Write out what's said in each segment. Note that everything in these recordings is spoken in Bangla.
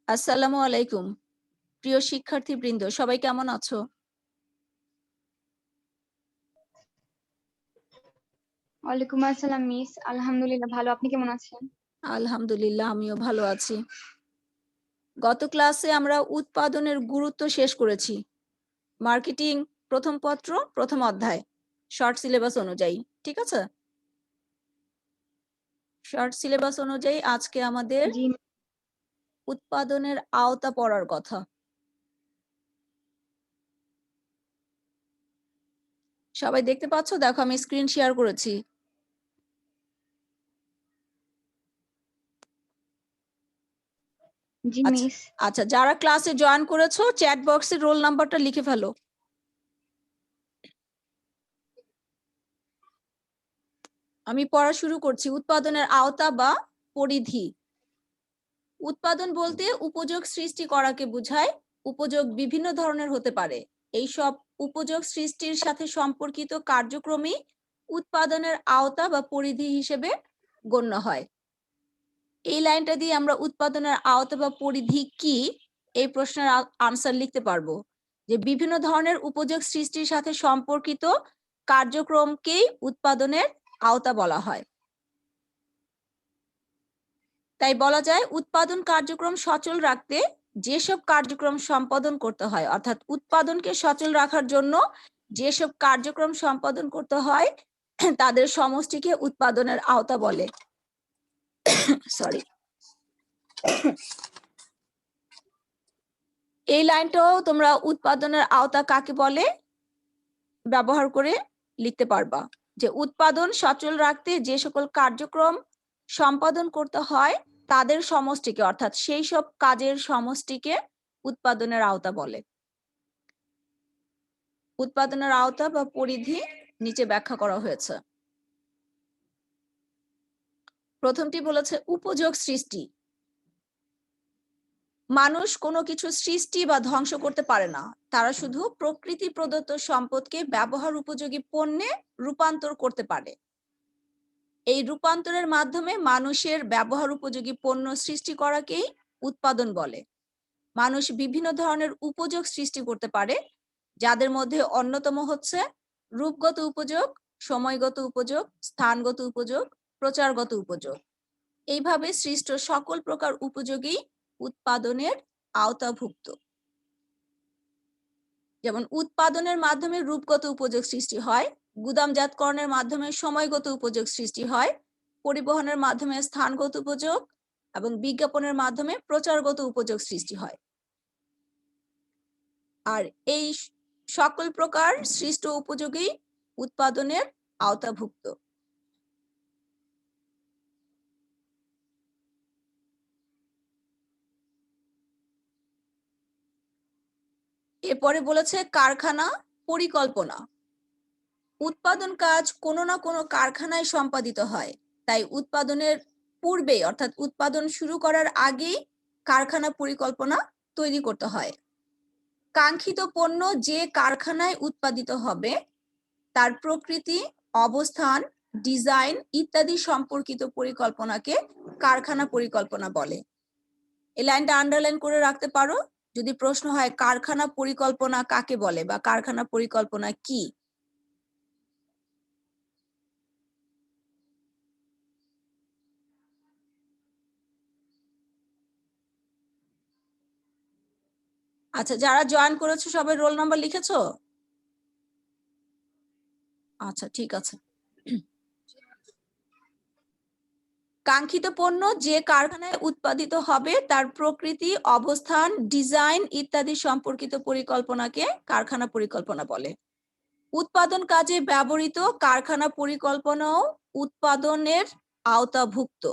আসসালামু আলাইকুম। প্রিয় শিক্ষার্থীবৃন্দ, সবাই কেমন আছো? ওয়ালাইকুম আসসালাম মিস। আলহামদুলিল্লাহ ভালো। আপনি কেমন আছেন? আলহামদুলিল্লাহ, আমিও ভালো আছি। গত ক্লাসে আমরা উৎপাদনের গুরুত্ব শেষ করেছি। মার্কেটিং প্রথম পত্র, প্রথম অধ্যায়, শর্ট সিলেবাস অনুযায়ী। ঠিক আছে? শর্ট সিলেবাস অনুযায়ী আজকে আমাদের জি উৎপাদনের আওতা পড়ার কথা। সবাই দেখতে পাচ্ছ? দেখো, আমি স্ক্রিন শেয়ার করেছি। জি আচ্ছা মিস। আচ্ছা, যারা ক্লাসে জয়েন করেছো চ্যাট বক্সে রোল নাম্বারটা লিখে ফেলো। আমি পড়া শুরু করছি। উৎপাদনের আওতা বা পরিধি। উৎপাদন বলতে উপযোগ সৃষ্টি করাকে বোঝায়। উপযোগ বিভিন্ন ধরনের হতে পারে। এই সব উপযোগ সৃষ্টির সাথে সম্পর্কিত কার্যক্রমই উৎপাদনের আওতা বা পরিধি হিসেবে গণ্য হয়। এই লাইনটা দিয়ে আমরা উৎপাদনের আওতা বা পরিধি কি এই প্রশ্নের আনসার লিখতে পারবো যে বিভিন্ন ধরনের উপযোগ সৃষ্টির সাথে সম্পর্কিত কার্যক্রমকেই উৎপাদনের আওতা বলা হয়। তাই বলা যায় উৎপাদন কার্যক্রম সচল রাখতে যেসব কার্যক্রম সম্পাদন করতে হয়, অর্থাৎ উৎপাদনকে সচল রাখার জন্য যেসব কার্যক্রম সম্পাদন করতে হয় তাদের সমষ্টিকে উৎপাদনের আওতা বলে। সরি। এই লাইনটাও তোমরা উৎপাদনের আওতা কাকে বলে ব্যবহার করে লিখতে পারবা যে উৎপাদন সচল রাখতে যে সকল কার্যক্রম সম্পাদন করতে হয় তাদের সমষ্টিকে, অর্থাৎ সেই সব কাজের সমষ্টিকে উৎপাদনের আওতা বলে। উৎপাদনের আওতা বা পরিধি নিচে ব্যাখ্যা করা হয়েছে। প্রথমটি বলেছে উপযোগ সৃষ্টি। মানুষ কোনো কিছু সৃষ্টি বা ধ্বংস করতে পারে না, তারা শুধু প্রকৃতি প্রদত্ত সম্পদকে ব্যবহার উপযোগী পণ্যে রূপান্তর করতে পারে। এই রূপান্তরের মাধ্যমে মানুষের ব্যবহার উপযোগী পণ্য সৃষ্টি করাকেই উৎপাদন বলে। মানুষ বিভিন্ন ধরনের উপযোগ সৃষ্টি করতে পারে, যাদের মধ্যে অন্যতম হচ্ছে রূপগত উপযোগ, সময়গত উপযোগ, স্থানগত উপযোগ, প্রচারগত উপযোগ। এইভাবে সৃষ্ট সকল প্রকার উপযোগই উৎপাদনের আওতাভুক্ত। যেমন উৎপাদনের মাধ্যমে রূপগত উপযোগ সৃষ্টি হয়, গুদামজাতকরণের মাধ্যমে সময়গত উপযোগ সৃষ্টি হয়, পরিবহনের মাধ্যমে স্থানগত উপযোগ এবং বিজ্ঞাপনের মাধ্যমে প্রচারগত উপযোগ সৃষ্টি হয়। আর এই সকল প্রকার সৃষ্ট উপযোগই উৎপাদনের আওতাভুক্ত। এরপরে বলেছে কারখানা পরিকল্পনা। উৎপাদন কাজ কোনো না কোনো কারখানায় সম্পাদিত হয়, তাই উৎপাদনের পূর্বে অর্থাৎ উৎপাদন শুরু করার আগেই কারখানা পরিকল্পনা তৈরি করতে হয়। কাঙ্ক্ষিত পণ্য যে কারখানায় উৎপাদিত হবে তার প্রকৃতি, অবস্থান, ডিজাইন ইত্যাদি সম্পর্কিত পরিকল্পনাকে কারখানা পরিকল্পনা বলে। এই লাইনটা আন্ডারলাইন করে রাখতে পারো যদি প্রশ্ন হয় কারখানা পরিকল্পনা কাকে বলে বা কারখানা পরিকল্পনা কি। আচ্ছা, যারা জয়েন করেছো সবাই রোল নাম্বার লিখেছো? আচ্ছা, ঠিক আছে। কাঙ্ক্ষিত পণ্য যে কারখানায় উৎপাদিত হবে তার প্রকৃতি, অবস্থান, ডিজাইন ইত্যাদি সম্পর্কিত পরিকল্পনাকে কারখানা পরিকল্পনা বলে। উৎপাদন কাজে ব্যবহৃত কারখানা পরিকল্পনাও উৎপাদনের আওতাভুক্ত।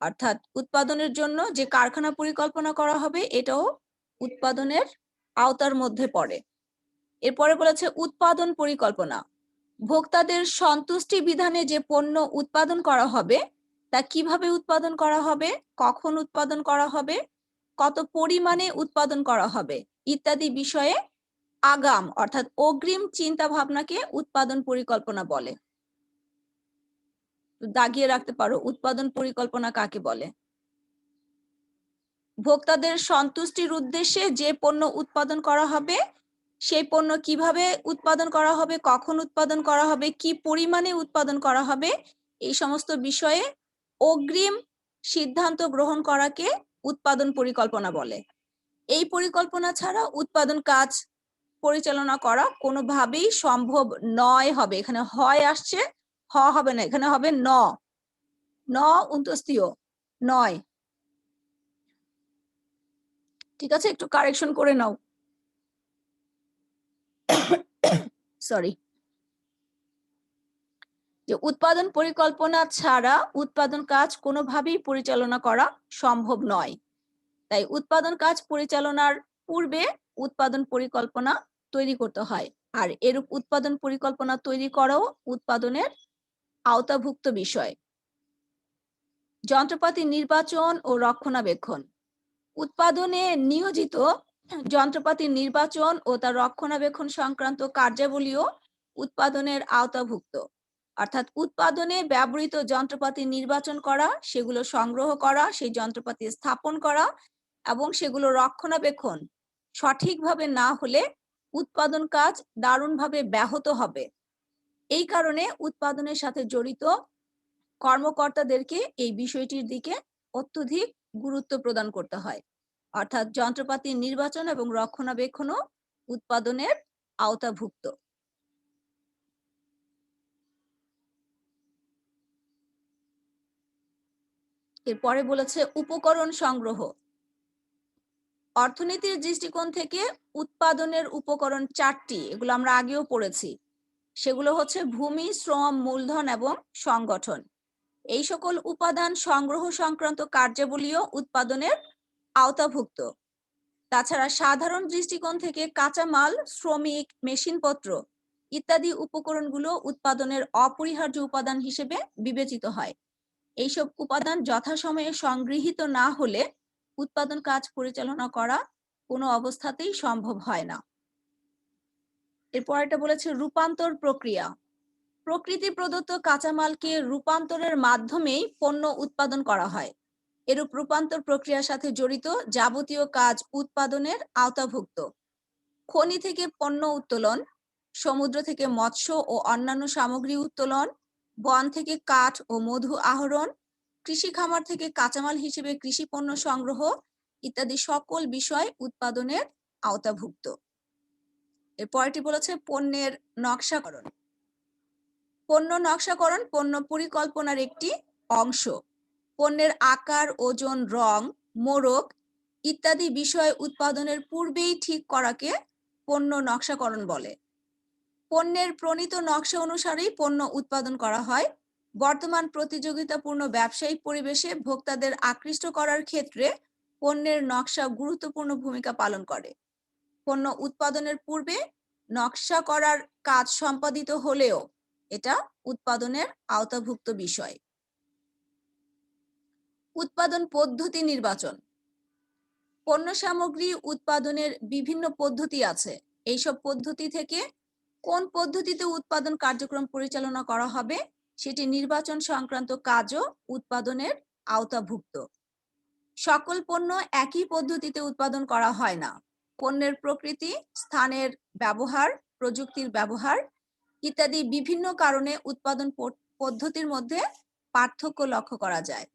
অর্থাৎ উৎপাদনের জন্য যে কারখানা পরিকল্পনা করা হবে এটাও উৎপাদনের আওতার মধ্যে পড়ে। এরপরে বলেছে উৎপাদন পরিকল্পনা। ভোক্তাদের সন্তুষ্টি বিধানে যে পণ্য উৎপাদন করা হবে তা কিভাবে উৎপাদন করা হবে, কখন উৎপাদন করা হবে, কত পরিমাণে উৎপাদন করা হবে ইত্যাদি বিষয়ে আগাম অর্থাৎ অগ্রিম চিন্তা ভাবনাকে উৎপাদন পরিকল্পনা বলে। দাগিয়ে রাখতে পারো উৎপাদন পরিকল্পনা কাকে বলে। ভোক্তাদের সন্তুষ্টির উদ্দেশ্যে যে পণ্য উৎপাদন করা হবে সেই পণ্য কিভাবে উৎপাদন করা হবে, কখন উৎপাদন করা হবে, কি পরিমাণে উৎপাদন করা হবে, এই সমস্ত বিষয়ে অগ্রিম সিদ্ধান্ত গ্রহণ করাকে উৎপাদন পরিকল্পনা বলে। এই পরিকল্পনা ছাড়া উৎপাদন কাজ পরিচালনা করা কোনোভাবেই সম্ভব নয় হবে। এখানে হয় আসছে, হ হবে না, এখানে হবে ন, ন উন্তস্তীয়, নয়। ঠিক আছে, একটু কারেকশন করে নাও। সরি। যে উৎপাদন পরিকল্পনা ছাড়া উৎপাদন কাজ কোনোভাবেই পরিচালনা করা সম্ভব নয়। তাই উৎপাদন কাজ পরিচালনার পূর্বে উৎপাদন পরিকল্পনা তৈরি করতে হয়, আর এরূপ উৎপাদন পরিকল্পনা তৈরি করাও উৎপাদনের আওতাভুক্ত বিষয়। যন্ত্রপাতি নির্বাচন ও রক্ষণাবেক্ষণ। উৎপাদনে নিয়োজিত যন্ত্রপাতির নির্বাচন ও তার রক্ষণাবেক্ষণ সংক্রান্ত কার্যাবলীও উৎপাদনের আওতাভুক্ত। অর্থাৎ উৎপাদনে ব্যবহৃত যন্ত্রপাতি নির্বাচন করা, সেগুলো সংগ্রহ করা, সেই যন্ত্রপাতি স্থাপন করা এবং সেগুলো রক্ষণাবেক্ষণ সঠিকভাবে না হলে উৎপাদন কাজ দারুণভাবে ব্যাহত হবে। এই কারণে উৎপাদনের সাথে জড়িত কর্মকর্তাদেরকে এই বিষয়টির দিকে অত্যধিক গুরুত্ব প্রদান করতে হয়। অর্থাৎ যন্ত্রপাতির নির্বাচন এবং রক্ষণাবেক্ষণও উৎপাদনের আওতাভুক্ত। এরপরে বলেছে উপকরণ সংগ্রহ। অর্থনীতির দৃষ্টিকোণ থেকে উৎপাদনের উপকরণ 4টি, এগুলো আমরা আগেও পড়েছি। সেগুলো হচ্ছে ভূমি, শ্রম, মূলধন এবং সংগঠন। এই সকল উপাদান সংগ্রহ সংক্রান্ত কার্যাবলীও উৎপাদনের আওতাভুক্ত। তাছাড়া সাধারণ দৃষ্টিকোণ থেকে কাঁচামাল, শ্রমিক, মেশিনপত্র ইত্যাদি উপকরণগুলো উৎপাদনের অপরিহার্য উপাদান হিসেবে বিবেচিত হয়। এইসব উপাদান যথাসময়ে সংগৃহীত না হলে উৎপাদন কাজ পরিচালনা করা কোনো অবস্থাতেই সম্ভব হয় না। এরপর এটা বলেছে রূপান্তর প্রক্রিয়া। প্রকৃতি প্রদত্ত কাঁচামালকে রূপান্তরের মাধ্যমেই পণ্য উৎপাদন করা হয়। এরূপ রূপান্তর প্রক্রিয়ার সাথে জড়িত যাবতীয় কাজ উৎপাদনের আওতাভুক্ত। খনি থেকে পণ্য উত্তোলন, সমুদ্র থেকে মৎস্য ও অন্যান্য সামগ্রী উত্তোলন, বন থেকে কাঠ ও মধু আহরণ, কৃষি খামার থেকে কাঁচামাল হিসেবে কৃষি পণ্য সংগ্রহ ইত্যাদি সকল বিষয় উৎপাদনের আওতাভুক্ত। এরপরটি বলেছে পণ্যের নকশাকরণ। পণ্য নকশাকরণ পণ্য পরিকল্পনার একটি অংশ। পণ্যের আকার, ওজন, রং, মোড়ক ইত্যাদি বিষয় উৎপাদনের পূর্বেই ঠিক করাকে পণ্য নকশাকরণ বলে। পণ্যের প্রণীত নকশা অনুসারেই পণ্য উৎপাদন করা হয়। বর্তমান প্রতিযোগিতাপূর্ণ ব্যবসায়িক পরিবেশে ভোক্তাদের আকৃষ্ট করার ক্ষেত্রে পণ্যের নকশা গুরুত্বপূর্ণ ভূমিকা পালন করে। পণ্য উৎপাদনের পূর্বে নকশা করার কাজ সম্পাদিত হলেও এটা উৎপাদনের আওতাভুক্ত বিষয়। উৎপাদন পদ্ধতি নির্বাচন। পণ্য সামগ্রী উৎপাদনের বিভিন্ন পদ্ধতি আছে। এইসব পদ্ধতি থেকে কোন পদ্ধতিতে উৎপাদন কার্যক্রম পরিচালনা করা হবে সেটি নির্বাচন সংক্রান্ত কাজও উৎপাদনের আওতাভুক্ত। সকল পণ্য একই পদ্ধতিতে উৎপাদন করা হয় না। পণ্যের প্রকৃতি, স্থানের ব্যবহার, প্রযুক্তির ব্যবহার ইত্যাদি বিভিন্ন কারণে উৎপাদন পদ্ধতির মধ্যে পার্থক্য লক্ষ্য করা যায়।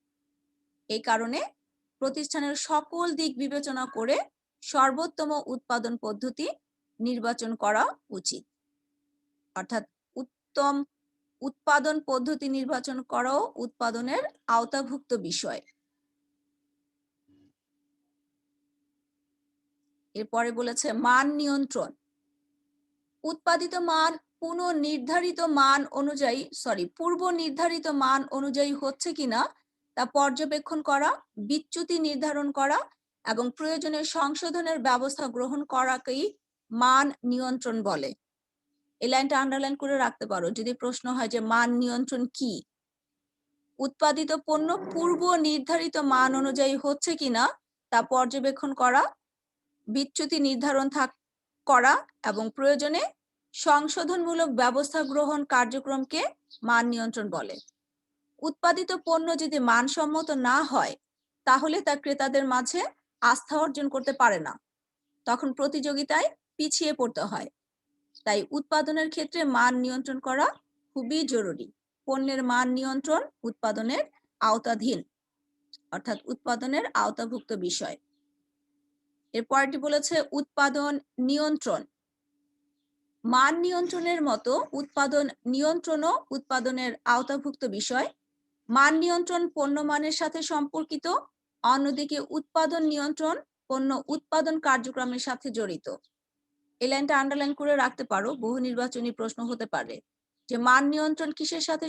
এই কারণে প্রতিষ্ঠানের সকল দিক বিবেচনা করে সর্বোত্তম উৎপাদন পদ্ধতি নির্বাচন করা উচিত। অর্থাৎ উত্তম উৎপাদন পদ্ধতি নির্বাচন করাও উৎপাদনের আওতাভুক্ত বিষয়। এরপরে বলেছে মান নিয়ন্ত্রণ। উৎপাদিত মান পূর্ব নির্ধারিত মান অনুযায়ী হচ্ছে কিনা তা পর্যবেক্ষণ করা, বিচ্যুতি নির্ধারণ করা এবং প্রয়োজনে সংশোধনের ব্যবস্থা গ্রহণ করাকেই মান নিয়ন্ত্রণ বলে। এই লাইনটা আন্ডারলাইন করে রাখতে পারো যদি প্রশ্ন হয় যে মান নিয়ন্ত্রণ কি। উৎপাদিত পণ্য পূর্ব নির্ধারিত মান অনুযায়ী হচ্ছে কিনা তা পর্যবেক্ষণ করা, বিচ্যুতি নির্ধারণ করা এবং প্রয়োজনে সংশোধনমূলক ব্যবস্থা গ্রহণ কার্যক্রমকে মান নিয়ন্ত্রণ বলে। উৎপাদিত পণ্য যদি মানসম্মত না হয় তাহলে তা ক্রেতাদের মাঝে আস্থা অর্জন করতে পারে না, তখন প্রতিযোগিতায় পিছিয়ে পড়তে হয়। তাই উৎপাদনের ক্ষেত্রে মান নিয়ন্ত্রণ করা খুবই জরুরি। পণ্যের মান নিয়ন্ত্রণ উৎপাদনের আওতাধীন, অর্থাৎ উৎপাদনের আওতাভুক্ত বিষয়। এরপরটি বলেছে উৎপাদন নিয়ন্ত্রণ। মান নিয়ন্ত্রণের মতো উৎপাদন নিয়ন্ত্রণও উৎপাদনের আওতাভুক্ত বিষয়। মান নিয়ন্ত্রণ পণ্য মানের সাথে সম্পর্কিত, অন্যদিকে উৎপাদন নিয়ন্ত্রণ পণ্য উৎপাদন কার্যক্রমের সাথে জড়িত। এই লাইনটা আন্ডারলাইন করে রাখতে পারো, বহু নির্বাচনী প্রশ্ন হতে পারে যে মান নিয়ন্ত্রণ কিসের সাথে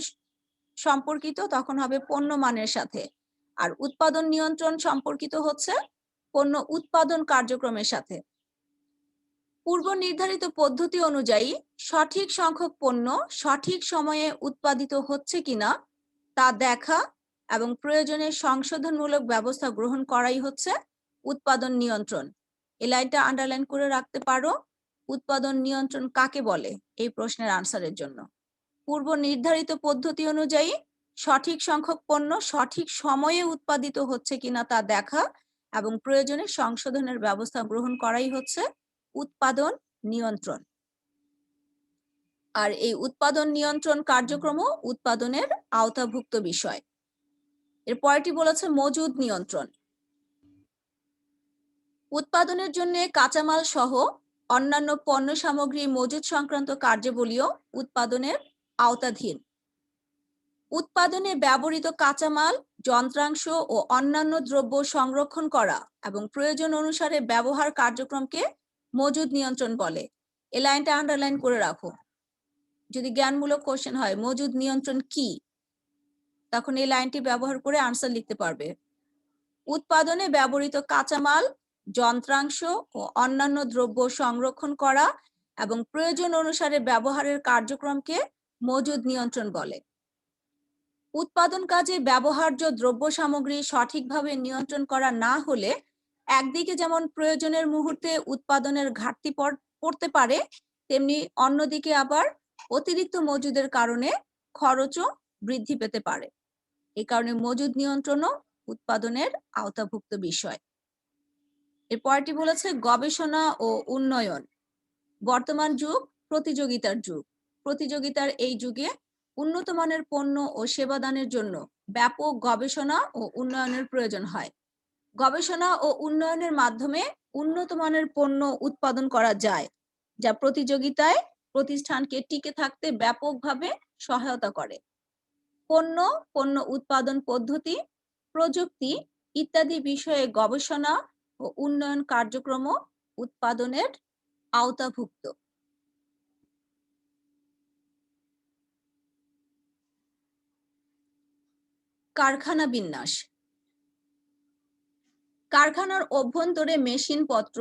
সম্পর্কিত, তখন হবে পণ্য মানের সাথে। আর উৎপাদন নিয়ন্ত্রণ সম্পর্কিত হচ্ছে পণ্য উৎপাদন কার্যক্রমের সাথে। পূর্ব নির্ধারিত পদ্ধতি অনুযায়ী সঠিক সংখ্যক পণ্য সঠিক সময়ে উৎপাদিত হচ্ছে কিনা তা দেখা এবং প্রয়োজনে সংশোধনমূলক ব্যবস্থা গ্রহণ করাই হচ্ছে উৎপাদন নিয়ন্ত্রণ। এই লাইনটা আন্ডারলাইন করে রাখতে পারো। উৎপাদন নিয়ন্ত্রণ কাকে বলে এই প্রশ্নের আনসারের জন্য? পূর্ব নির্ধারিত পদ্ধতি অনুযায়ী সঠিক সংখ্যক পণ্য সঠিক সময়ে উৎপাদিত হচ্ছে কিনা তা দেখা এবং প্রয়োজনে সংশোধনের ব্যবস্থা গ্রহণ করাই হচ্ছে উৎপাদন নিয়ন্ত্রণ। আর এই উৎপাদন নিয়ন্ত্রণ কার্যক্রমও উৎপাদনের আওতাভুক্ত বিষয়। এরপরটি বলেছে মজুদ নিয়ন্ত্রণ। উৎপাদনের জন্য কাঁচামাল সহ অন্যান্য পণ্য সামগ্রী মজুদ সংক্রান্ত কার্যাবলীও উৎপাদনের আওতাধীন। উৎপাদনে ব্যবহৃত কাঁচামাল, যন্ত্রাংশ ও অন্যান্য দ্রব্য সংরক্ষণ করা এবং প্রয়োজন অনুসারে ব্যবহার কার্যক্রমকে মজুদ নিয়ন্ত্রণ বলে। এই লাইনটা আন্ডারলাইন করে রাখো। যদি জ্ঞানমূলক কোশ্চেন হয় মজুদ নিয়ন্ত্রণ কি, তখন এই লাইনটি ব্যবহার করে আনসার লিখতে পারবে। উৎপাদনে ব্যবহৃত কাঁচামাল, যন্ত্রাংশ ও অন্যান্য দ্রব্য সংরক্ষণ করা এবং প্রয়োজন অনুসারে ব্যবহারের কার্যক্রমকে মজুদ নিয়ন্ত্রণ বলে। উৎপাদন কাজে ব্যবহার্য দ্রব্য সামগ্রী সঠিকভাবে নিয়ন্ত্রণ করা না হলে একদিকে যেমন প্রয়োজনের মুহূর্তে উৎপাদনের ঘাটতি পড়তে পারে, তেমনি অন্যদিকে আবার অতিরিক্ত মজুদের কারণে খরচও বৃদ্ধি পেতে পারে। এই কারণে মজুদ নিয়ন্ত্রণও উৎপাদনের আওতাভুক্ত বিষয়। এরপরটি বলেছে গবেষণা ও উন্নয়ন। বর্তমান যুগ প্রতিযোগিতার যুগ। প্রতিযোগিতার এই যুগে উন্নত মানের পণ্য ও সেবা দানের জন্য ব্যাপক গবেষণা ও উন্নয়নের প্রয়োজন হয়। গবেষণা ও উন্নয়নের মাধ্যমে উন্নত মানের পণ্য উৎপাদন করা যায়, যা প্রতিযোগিতায় প্রতিষ্ঠানকে টিকে থাকতে ব্যাপকভাবে সহায়তা করে। পণ্য উৎপাদন পদ্ধতি, প্রযুক্তি ইত্যাদি বিষয়ে গবেষণা ও উন্নয়ন কার্যক্রমও উৎপাদনের আওতাভুক্ত। কারখানা বিন্যাস। কারখানার অভ্যন্তরে মেশিনপত্র,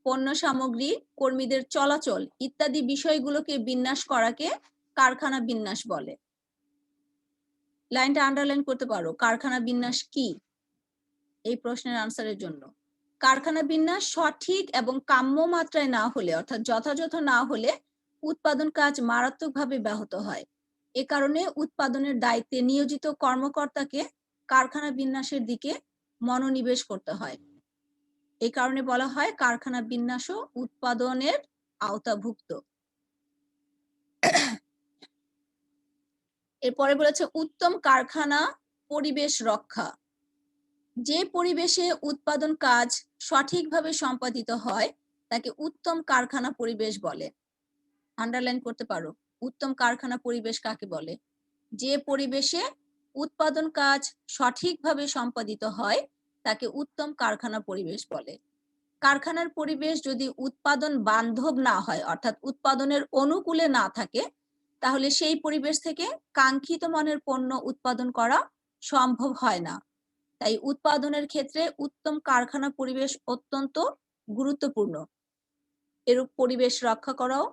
পণ্য সামগ্রী, কর্মীদের চলাচল ইত্যাদি বিষয়গুলোকে বিন্যাস করাকে কারখানা বিন্যাস বলে। লাইনটা আন্ডারলাইন করতে পারো। কারখানা বিন্যাস কি এই প্রশ্নের আনসারের জন্য? কারখানা বিন্যাস সঠিক এবং কাম্য মাত্রায় না হলে, অর্থাৎ যথাযথ না হলে উৎপাদন কাজ মারাত্মকভাবে ব্যাহত হয়। এ কারণে উৎপাদনের দায়িত্বে নিয়োজিত কর্মকর্তাকে কারখানা বিন্যাসের দিকে মনোনিবেশ করতে হয়। এই কারণে বলা হয় কারখানা বিন্যাসও উৎপাদনের আওতাভুক্ত। এরপরে বলেছে উত্তম কারখানা পরিবেশ রক্ষা। যে পরিবেশে উৎপাদন কাজ সঠিকভাবে সম্পাদিত হয় তাকে উত্তম কারখানা পরিবেশ বলে। আন্ডারলাইন করতে পারো, উত্তম কারখানা পরিবেশ কাকে বলে? যে পরিবেশে উৎপাদন কাজ সঠিকভাবে সম্পাদিত হয় তাকে উত্তম কারখানা পরিবেশ বলে। কারখানার পরিবেশ যদি উৎপাদন বান্ধব না হয়, অর্থাৎ উৎপাদনের অনুকূলে না থাকে, তাহলে সেই পরিবেশ থেকে কাঙ্ক্ষিত মানের পণ্য উৎপাদন করা সম্ভব হয় না। তাই উৎপাদনের ক্ষেত্রে উত্তম কারখানা পরিবেশ অত্যন্ত গুরুত্বপূর্ণ। এরূপ পরিবেশ রক্ষা করাও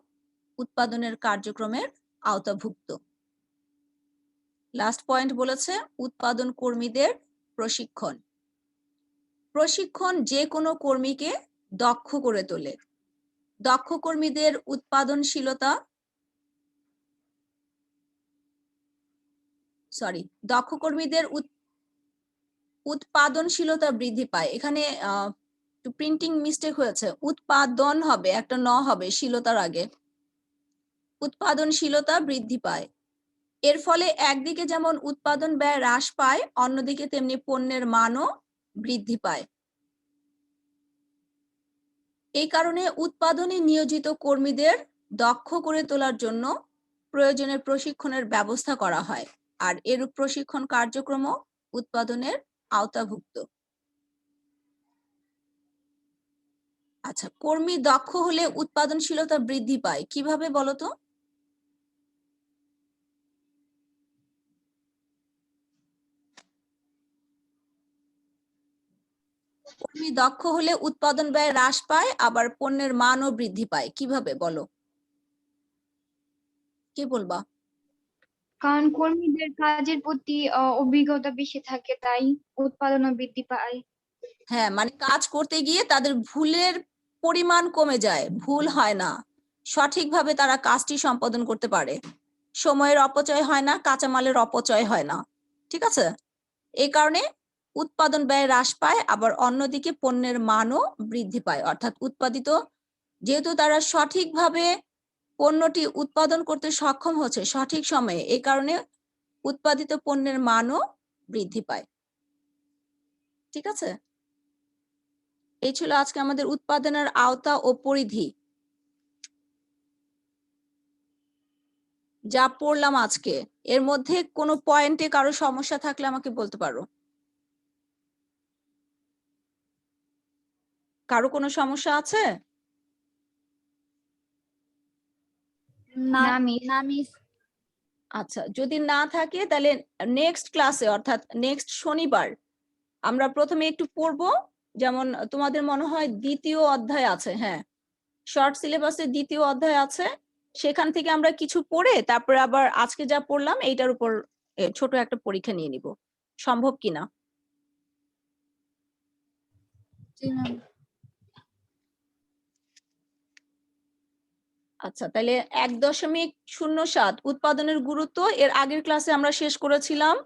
উৎপাদনের কার্যক্রমের আওতাভুক্ত। লাস্ট পয়েন্ট বলেছে উৎপাদন কর্মীদের প্রশিক্ষণ। প্রশিক্ষণ যে কোনো কর্মীকে দক্ষ করে তোলে। দক্ষ কর্মীদের উৎপাদনশীলতা বৃদ্ধি পায়। এখানে একটু প্রিন্টিং মিস্টেক হয়েছে, উৎপাদন হবে, একটা ন হবে শীলতার আগে। উৎপাদনশীলতা বৃদ্ধি পায়। এর ফলে একদিকে যেমন উৎপাদন ব্যয় হ্রাস পায়, অন্যদিকে তেমনি পণ্যের মানও বৃদ্ধি পায়। এই কারণে উৎপাদনে নিয়োজিত কর্মীদের দক্ষ করে তোলার জন্য প্রয়োজনীয় প্রশিক্ষণের ব্যবস্থা করা হয়, আর এরূপ প্রশিক্ষণ কার্যক্রমও উৎপাদনের আওতাভুক্ত। আচ্ছা, কর্মী দক্ষ হলে উৎপাদনশীলতা বৃদ্ধি পায় কিভাবে বলতো? কর্মী দক্ষ হলে উৎপাদন ব্যয় হ্রাস পায়, আবার পণ্যের মানও বৃদ্ধি পায় কিভাবে বলো? কি বলবা? কারণ কর্মীদের কাজের প্রতি অভিজ্ঞতা বেশি থাকে, তাই উৎপাদনও বৃদ্ধি পায়। হ্যাঁ, মানে কাজ করতে গিয়ে তাদের ভুলের পরিমাণ কমে যায়, ভুল হয় না, সঠিকভাবে তারা কাজটি সম্পাদন করতে পারে, সময়ের অপচয় হয় না, কাঁচামালের অপচয় হয় না। ঠিক আছে, এই কারণে উৎপাদন ব্যয় হ্রাস পায়, আবার অন্যদিকে পণ্যের মানও বৃদ্ধি পায়। অর্থাৎ উৎপাদিত, যেহেতু তারা সঠিকভাবে পণ্যটি উৎপাদন করতে সক্ষম হচ্ছে সঠিক সময়ে, এই কারণে উৎপাদিত পণ্যের মানও বৃদ্ধি পায়। ঠিক আছে, এই ছিল আজকে আমাদের উৎপাদনের আওতা ও পরিধি যা পড়লাম আজকে। এর মধ্যে কোনো পয়েন্টে কারো সমস্যা থাকলে আমাকে বলতে পারো। কারো কোনো সমস্যা আছে? না মিস। আচ্ছা, যদি না থাকে তাহলে নেক্সট ক্লাসে, অর্থাৎ নেক্সট শনিবার আমরা প্রথমে একটু পড়বো। যেমন তোমাদের মনে হয় দ্বিতীয় অধ্যায় আছে, হ্যাঁ, শর্ট সিলেবাসে দ্বিতীয় অধ্যায় আছে, সেখান থেকে আমরা কিছু পড়ে তারপরে আবার আজকে যা পড়লাম এইটার উপর ছোট একটা পরীক্ষা নিয়ে নিব, সম্ভব কিনা? আচ্ছা, তাহলে 1.07 উৎপাদনের গুরুত্ব এর আগের ক্লাসে আমরা শেষ করেছিলাম,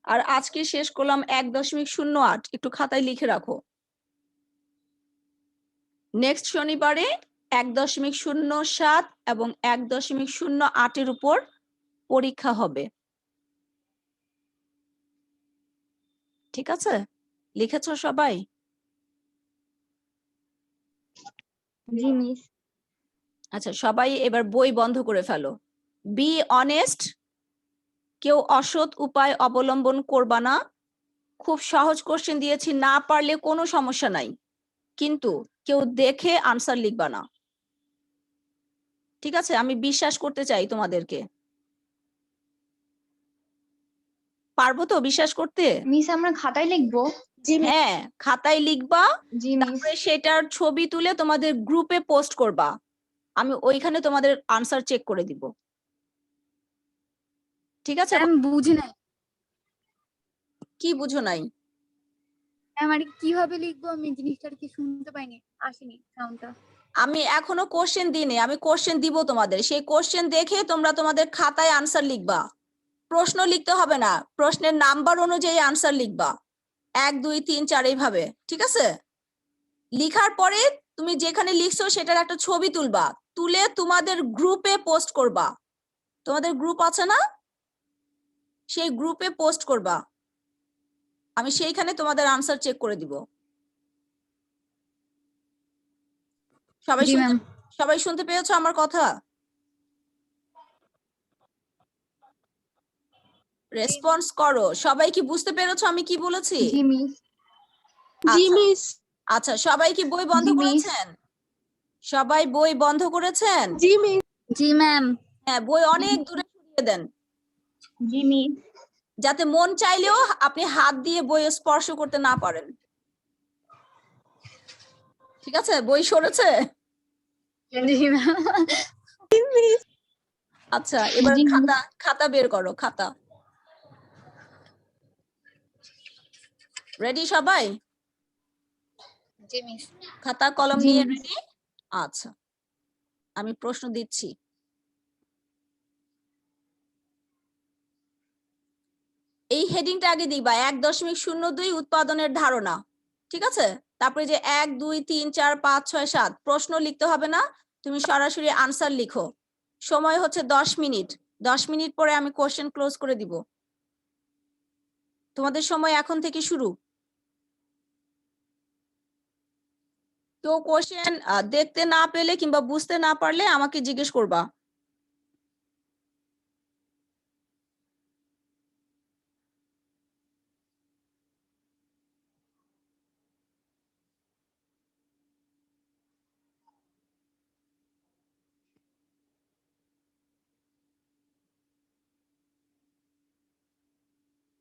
আর আজকে শেষ করলাম 1.08। একটু খাতায় লিখে রাখো। নেক্সট শনিবারে 1.07 এবং 1.08 উপর পরীক্ষা হবে। ঠিক আছে, লিখেছো সবাই? জি মিস। আচ্ছা, সবাই এবার বই বন্ধ করে ফেলো। বি অনেস্ট, কেউ অসৎ উপায় অবলম্বন করবা না। খুব সহজ কোশ্চেন দিয়েছি, না পারলে কোনো সমস্যা নাই, কিন্তু কেউ দেখে আনসার লিখবা না। ঠিক আছে, আমি বিশ্বাস করতে চাই তোমাদেরকে। পারবো তো বিশ্বাস করতে? মিস আমরা খাতায় লিখবো? হ্যাঁ, খাতায় লিখবা, জি মিস। তারপরে সেটার ছবি তুলে তোমাদের গ্রুপে পোস্ট করবা, আমি ওইখানে তোমাদের আনসার চেক করে দিব। ঠিক আছে, ম্যাম বুঝি নাই। কি বুঝো নাই? ম্যাম আর কিভাবে লিখবো আমি জিনিসটা কি শুনতে পাইনি, আসেনি সাউন্ডটা। আমি এখনো কোশ্চেন দিইনি, আমি কোশ্চেন দিব তোমাদের, সেই কোশ্চেন দেখে তোমরা তোমাদের খাতায় আনসার লিখবা। প্রশ্ন লিখতে হবে না, প্রশ্নের নাম্বার অনুযায়ী আনসার লিখবা, 1 2 3 4 এইভাবে। ঠিক আছে, লিখার পরে তুমি যেখানে লিখছো সেটার একটা ছবি তুলবা, তুলে তোমাদের গ্রুপে পোস্ট করবা। তোমাদের গ্রুপ আছে না, সেই গ্রুপে পোস্ট করবা, আমি সেইখানে তোমাদের আনসার চেক করে দিব। সবাই জি ম্যাম। সবাই শুনতে পেয়েছো আমার কথা? রেসপন্স করো, সবাই কি বুঝতে পেরেছো আমি কি বলেছি? জি মিস। জি মিস। আচ্ছা, সবাই কি বই বন্ধ জি মিস। করেছেন? সবাই বই বন্ধ করেছেন? জি মিস। জি ম্যাম। হ্যাঁ, বই অনেক দূরে সরিয়ে দেন, জি মিস। যাতে মন চাইলেও আপনি হাত দিয়ে বই স্পর্শ করতে না পারেন। ঠিক আছে, বই সরেছে? জি ম্যাম। আচ্ছা, এবার জি মিস। খাতা বের করো, খাতা। রেডি সবাই? জি মিস। খাতা কলম জি নিয়ে মিস। রেডি? আচ্ছা, আমি প্রশ্ন দিচ্ছি। এই হেডিংটা আগে দিবা, 1.02 উৎপাদনের ধারণা। ঠিক আছে? তারপরে যে ১, ২, ৩, ৪, ৫, ৬, ৭ প্রশ্ন লিখতে হবে না। তুমি সরাসরি আনসার লিখো। সময় হচ্ছে ১০ মিনিট। ১০ মিনিট পরে আমি কোয়েশ্চেন ক্লোজ করে দিব। তোমাদের সময় এখন থেকে শুরু। কেউ কোয়েশ্চেন দেখতে না পেলে কিংবা বুঝতে না পারলে আমাকে জিজ্ঞেস করবা।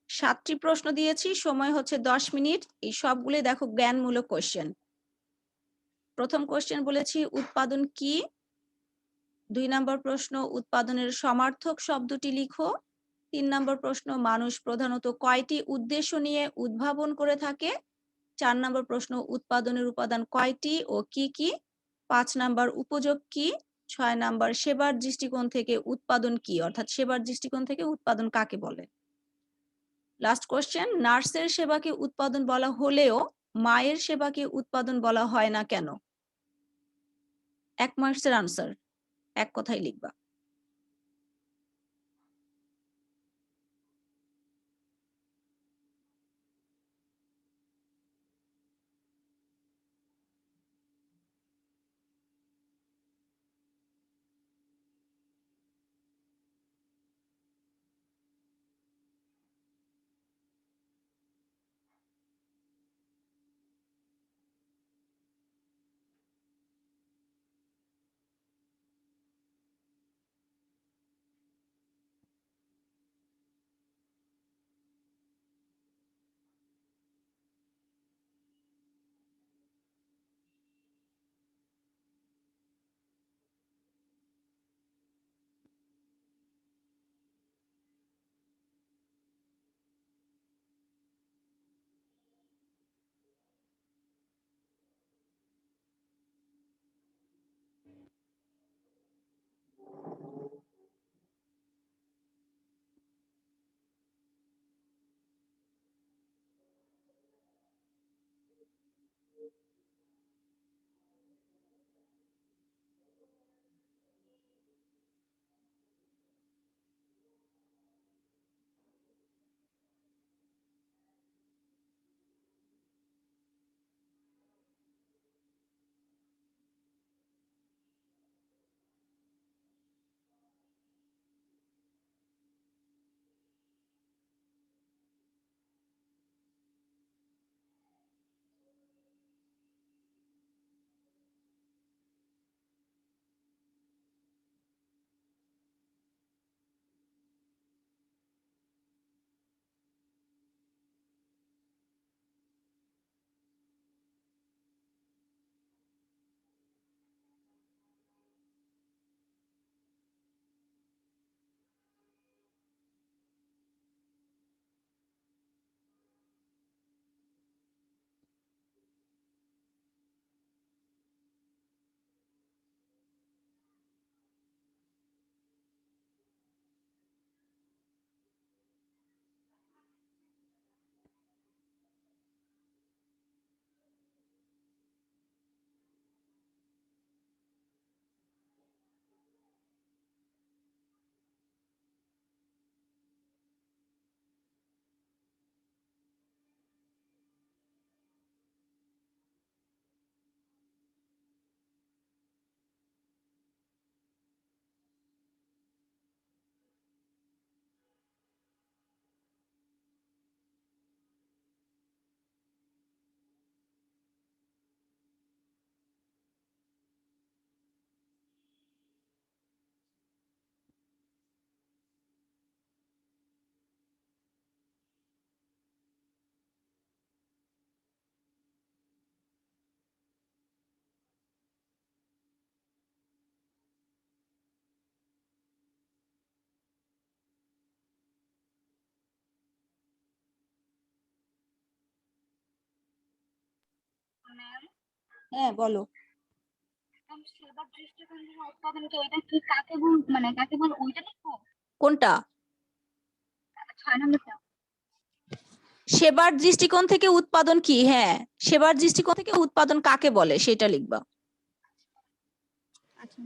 সাতটি প্রশ্ন দিয়েছি, সময় হচ্ছে ১০ মিনিট। এই সবগুলোই দেখো জ্ঞানমূলক কোয়েশ্চেন। প্রথম কোয়েশ্চেন বলেছি উৎপাদন কি? ২ নম্বর প্রশ্ন উৎপাদনের সমার্থক শব্দটি লিখো। ৩ নম্বর প্রশ্ন মানুষ প্রধানত কয়টি উদ্দেশ্য নিয়ে উদ্ভাবন করে থাকে? ৪ নম্বর প্রশ্ন উৎপাদনের উপাদান কয়টি ও কি কি? ৫ নাম্বার উপযোগ কি? ৬ নাম্বার সেবার দৃষ্টিকোণ থেকে উৎপাদন কি? অর্থাৎ সেবার দৃষ্টিকোণ থেকে উৎপাদন কাকে বলে? লাস্ট কোয়েশ্চেন নার্সের সেবাকে উৎপাদন বলা হলেও মায়ের সেবাকে উৎপাদন বলা হয় না কেন? ১ মার্কসের আনসার। এক কথায় লিখবা। হ্যাঁ বলো। সেবার দৃষ্টিকোণ থেকে উৎপাদন কি ওইটা কি কাকে বল ওইটা লিখবো? কোনটা? ৬ নম্বরটা। সেবার দৃষ্টিকোণ থেকে উৎপাদন কি? হ্যাঁ, সেবার দৃষ্টিকোণ থেকে উৎপাদন কাকে বলে সেটা লিখবা। আচ্ছা।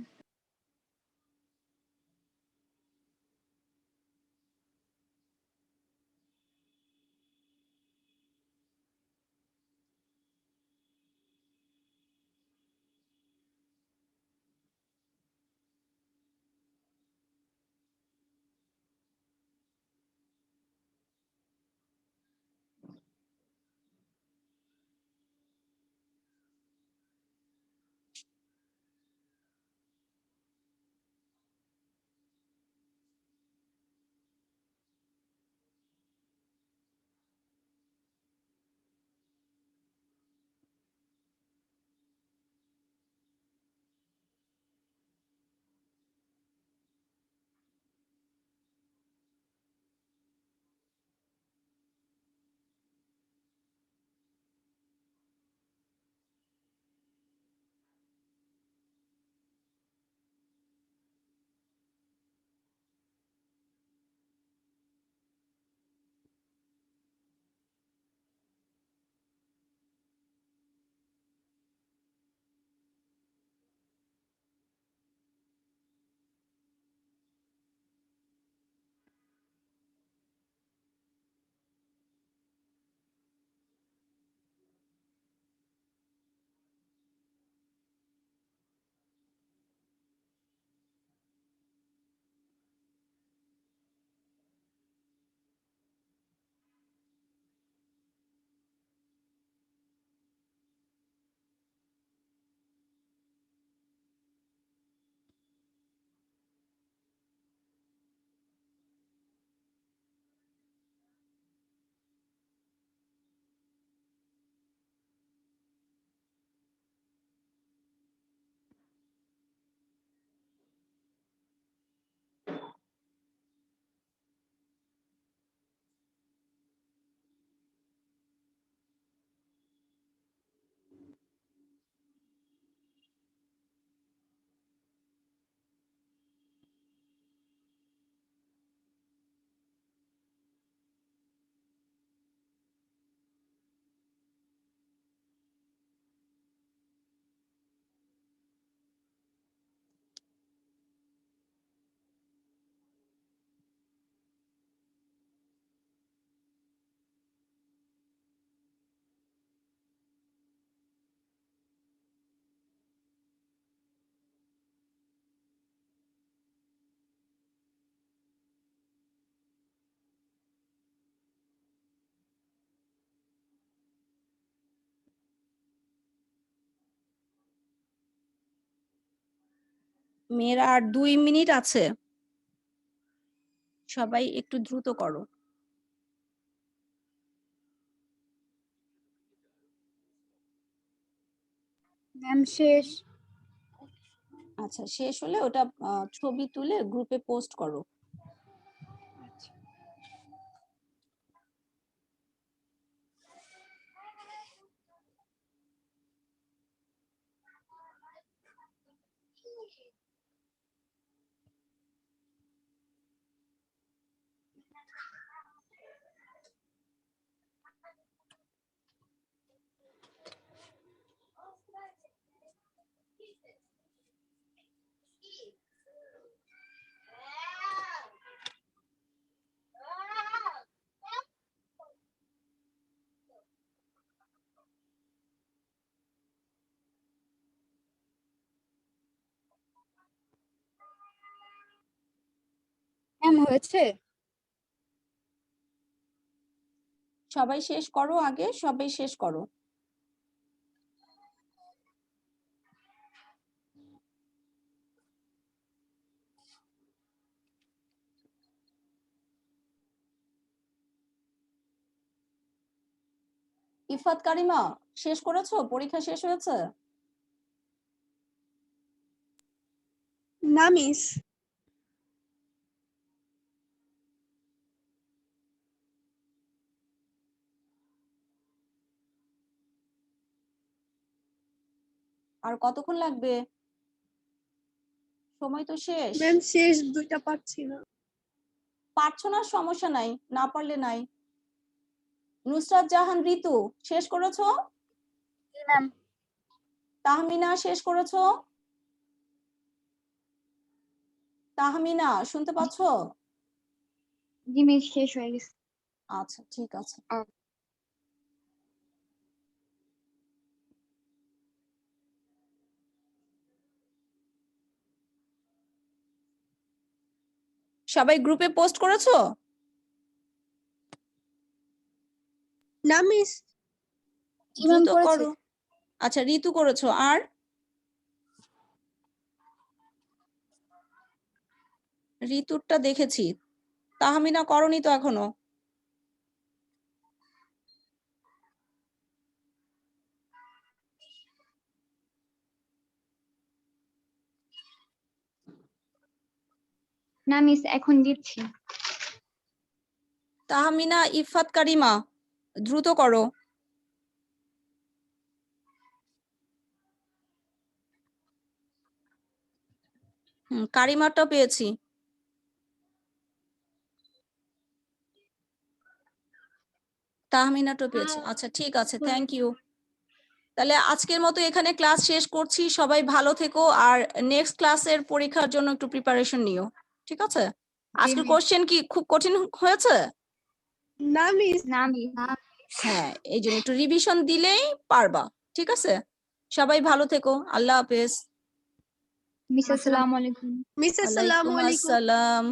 মেয়েরা আর 2 মিনিট আছে, সবাই একটু দ্রুত করো। ম্যাম শেষ। আচ্ছা, শেষ হলে ওটা ছবি তুলে গ্রুপে পোস্ট করো। আচ্ছা। ম্যাম হয়েছে? সবাই শেষ করো, আগে সবাই শেষ করো। ইফাত কারিমা, শেষ করেছো? পরীক্ষা শেষ হয়েছে? না মিস। আর কতক্ষণ লাগবে? সময় তো শেষ। ম্যাম শেষ, দুইটা পারছি না। পারছো না, সমস্যা নাই, না পারলে নাই। নুসরাত জাহান ঋতু শেষ করেছো? জি ম্যাম। তাহমিনা শেষ করেছো? তাহমিনা শুনতে পাচ্ছো? জি মিস, শেষ হয়ে গেছে। আচ্ছা ঠিক আছে। সবাই গ্রুপে পোস্ট করেছো? না মিস। জি ম্যাম, দ্রুত করেছি। করো। আচ্ছা ঋতু করেছো, আর ঋতুরটা দেখেছি, তাহমিনা করনি তো এখনো। না মিস, এখন দিচ্ছি। তাহমিনা ইফাত কারিমা দ্রুত করো। কারিমারটা পেয়েছি। তাহমিনাটা পেয়েছি। আচ্ছা ঠিক আছে, থ্যাংক ইউ। তাহলে আজকের মতো এখানে ক্লাস শেষ করছি। সবাই ভালো থেকো, আর নেক্সট ক্লাসের পরীক্ষার জন্য একটু প্রিপারেশন নিও, ঠিক আছে? আজকের miss। কোশ্চেন কি খুব কঠিন হয়েছে? না মিস। না মিস। হ্যাঁ, এই জন্য একটু রিভিশন দিলেই পারবা, ঠিক আছে? সবাই ভালো থেকো, আল্লাহ হাফেজ। মিস, আসসালামু আলাইকুম। মিস আসসালামু ওয়ালাইকুম আলাইকুম। আসসালাম।